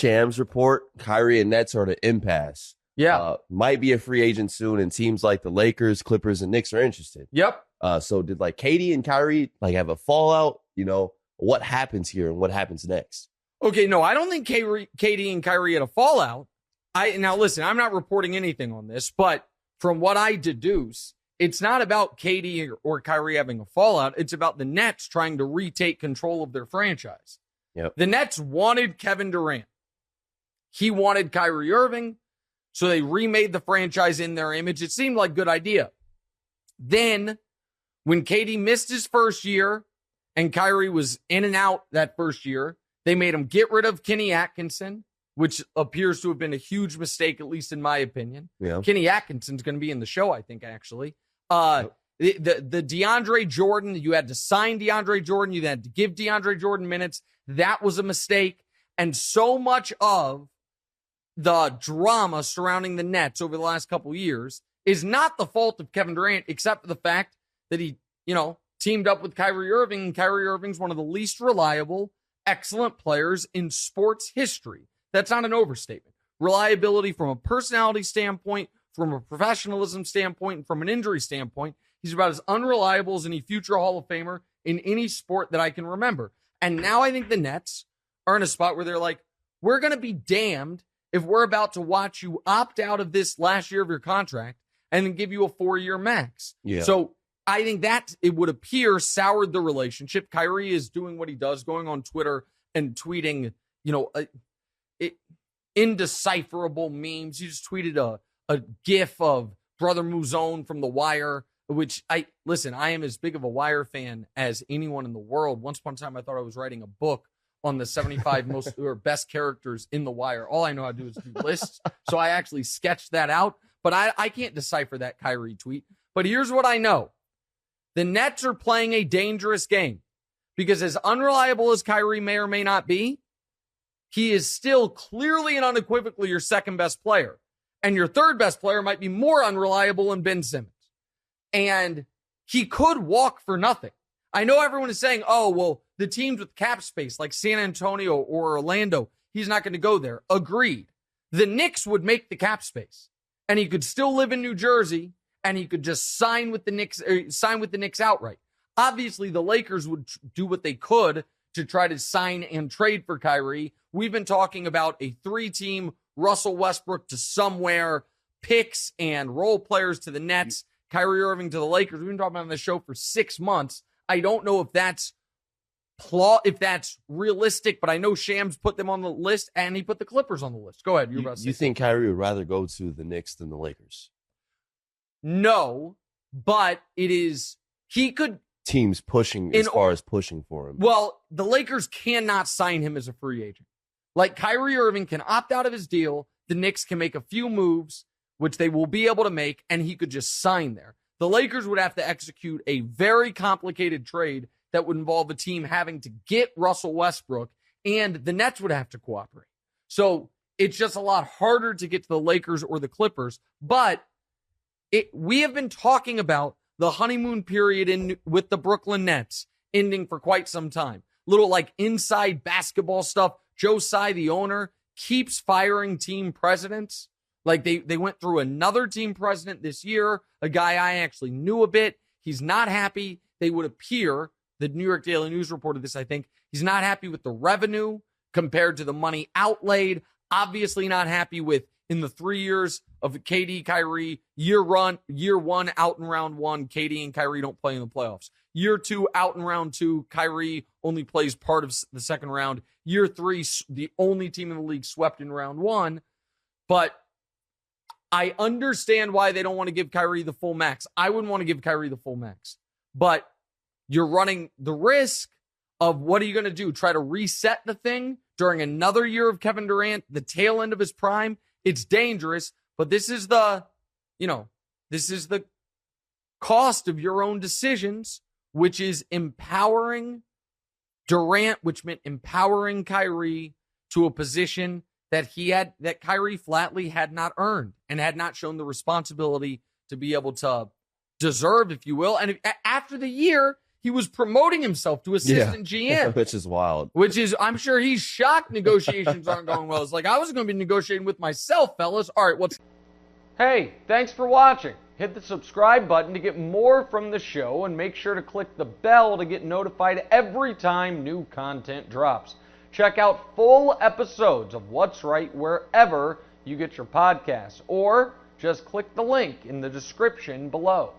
Shams report, Kyrie and Nets are at an impasse. Yeah. Might be a free agent soon, and teams like the Lakers, Clippers, and Knicks are interested. Yep. So did like Katie and Kyrie like have a fallout? You know, what happens here and what happens next? Okay, no, I don't think Katie and Kyrie had a fallout. Now listen, I'm not reporting anything on this, but from what I deduce, it's not about Katie or Kyrie having a fallout. It's about the Nets trying to retake control of their franchise. Yep. The Nets wanted Kevin Durant. He wanted Kyrie Irving, so they remade the franchise in their image. It seemed like a good idea. Then, when Katie missed his first year and Kyrie was in and out that first year, they made him get rid of Kenny Atkinson, which appears to have been a huge mistake, at least in my opinion. Yeah. Kenny Atkinson's going to be in the show, I think, actually. The DeAndre Jordan, you had to sign DeAndre Jordan. You had to give DeAndre Jordan minutes. That was a mistake. And so much of the drama surrounding the Nets over the last couple of years is not the fault of Kevin Durant, except for the fact that he, teamed up with Kyrie Irving. And Kyrie Irving's one of the least reliable, excellent players in sports history. That's not an overstatement. Reliability from a personality standpoint, from a professionalism standpoint, and from an injury standpoint, he's about as unreliable as any future Hall of Famer in any sport that I can remember. And now I think the Nets are in a spot where they're like, we're going to be damned if we're about to watch you opt out of this last year of your contract and then give you a 4-year max. Yeah. So I think that it would appear soured the relationship. Kyrie is doing what he does, going on Twitter and tweeting, indecipherable memes. He just tweeted a gif of Brother Mouzone from The Wire, which I am as big of a Wire fan as anyone in the world. Once upon a time, I thought I was writing a book on the 75 most or best characters in The Wire. All I know how to do is do lists. So I actually sketched that out, but I can't decipher that Kyrie tweet. But here's what I know. The Nets are playing a dangerous game because as unreliable as Kyrie may or may not be, he is still clearly and unequivocally your second best player. And your third best player might be more unreliable than Ben Simmons. And he could walk for nothing. I know everyone is saying, oh, well, the teams with cap space like San Antonio or Orlando, he's not going to go there. Agreed. The Knicks would make the cap space. And he could still live in New Jersey and he could just sign with the Knicks outright. Obviously, the Lakers would do what they could to try to sign and trade for Kyrie. We've been talking about a 3-team Russell Westbrook to somewhere, picks and role players to the Nets, Kyrie Irving to the Lakers. We've been talking about on the show for 6 months. I don't know if that's realistic, but I know Shams put them on the list and he put the Clippers on the list. Go ahead. You think Kyrie would rather go to the Knicks than the Lakers? No, but he could. Teams pushing as far as pushing for him. Well, the Lakers cannot sign him as a free agent. Like Kyrie Irving can opt out of his deal. The Knicks can make a few moves, which they will be able to make, and he could just sign there. The Lakers would have to execute a very complicated trade that would involve a team having to get Russell Westbrook, and the Nets would have to cooperate. So it's just a lot harder to get to the Lakers or the Clippers. But we have been talking about the honeymoon period with the Brooklyn Nets ending for quite some time. Little like inside basketball stuff. Joe Tsai, the owner, keeps firing team presidents. Like they went through another team president this year, a guy I actually knew a bit. He's not happy. They would appear, the New York Daily News reported this, I think. He's not happy with the revenue compared to the money outlaid. Obviously not happy with, in the 3 years of KD, Kyrie, year one, out in round one, KD and Kyrie don't play in the playoffs. Year 2, out in round 2, Kyrie only plays part of the second round. Year 3, the only team in the league swept in round 1. But I understand why they don't want to give Kyrie the full max. I wouldn't want to give Kyrie the full max. But you're running the risk of what are you going to do? Try to reset the thing during another year of Kevin Durant, the tail end of his prime? It's dangerous, but this is the cost of your own decisions, which is empowering Durant, which meant empowering Kyrie to a position that Kyrie flatly had not earned and had not shown the responsibility to be able to deserve, if you will. And after the year, He was promoting himself to assistant GM. Which is wild. Which is, I'm sure he's shocked negotiations aren't going well. It's like, I was going to be negotiating with myself, fellas. All right, Hey, thanks for watching. Hit the subscribe button to get more from the show, and make sure to click the bell to get notified every time new content drops. Check out full episodes of What's Right wherever you get your podcasts, or just click the link in the description below.